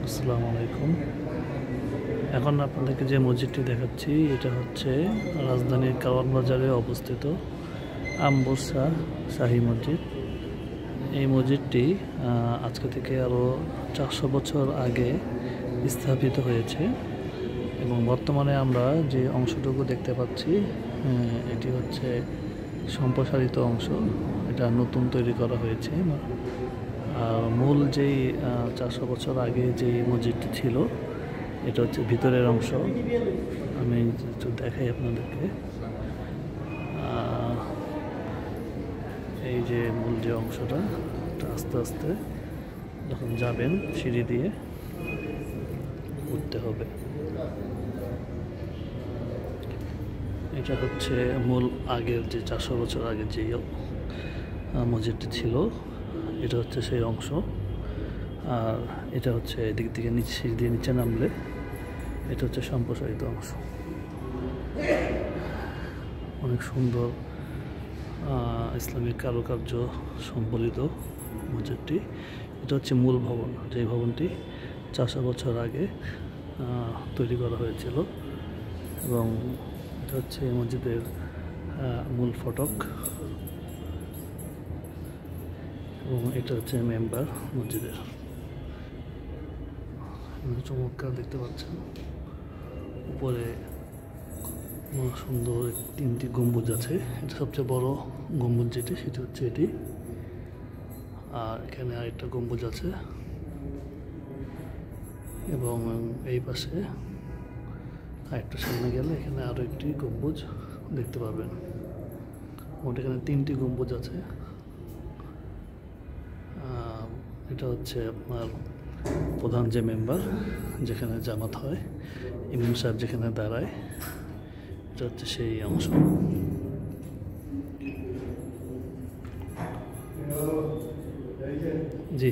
আসসালামু আলাইকুম। এখন আপনাদেরকে যে মসজিদটি দেখাচ্ছি এটা হচ্ছে রাজধানীর কাওয়ান বাজারে অবস্থিত আম্বুসা শাহী মসজিদ। এই মসজিদটি আজকে থেকে আরও 400 বছর আগে স্থাপিত হয়েছে এবং বর্তমানে আমরা যে অংশটুকু দেখতে পাচ্ছি এটি হচ্ছে সম্প্রসারিত অংশ। এটা নতুন তৈরি করা হয়েছে। আর মূল যেই 400 বছর আগে যেই মসজিদটি ছিল এটা হচ্ছে ভিতরের অংশ। আমি একটু দেখাই আপনাদেরকে। এই যে মূল যে অংশটা আস্তে আস্তে যখন যাবেন সিঁড়ি দিয়ে উঠতে হবে। এটা হচ্ছে মূল আগের যে 400 বছর আগে যে মসজিদটি ছিল এটা হচ্ছে সেই অংশ। আর এটা হচ্ছে এদিক থেকে সিঁড়ি দিয়ে নিচে নামলে এটা হচ্ছে সম্প্রসারিত অংশ। অনেক সুন্দর ইসলামিক কারুকার্য সম্বলিত মসজিদটি। এটা হচ্ছে মূল ভবন, যে ভবনটি 400 বছর আগে তৈরি করা হয়েছিল এবং এটা হচ্ছে মসজিদের মূল ফটক এবং এটা হচ্ছে মেম্বার মসজিদের। চমৎকার দেখতে পাচ্ছেন, উপরে সুন্দর 3টি গম্বুজ আছে। এটা সবচেয়ে বড় গম্বুজ যেটি সেটি হচ্ছে এটি। আর এখানে আরেকটা গম্বুজ আছে এবং এই পাশে আরেকটু সামনে গেলে এখানে আরও একটি গম্বুজ দেখতে পাবেন। মোট এখানে 3টি গম্বুজ আছে। এটা হচ্ছে আপনার প্রধান যে মেম্বার, যেখানে জামাত হয়, ইমাম সাহেব যেখানে দাঁড়ায়, এটা হচ্ছে সেই অংশ। জি।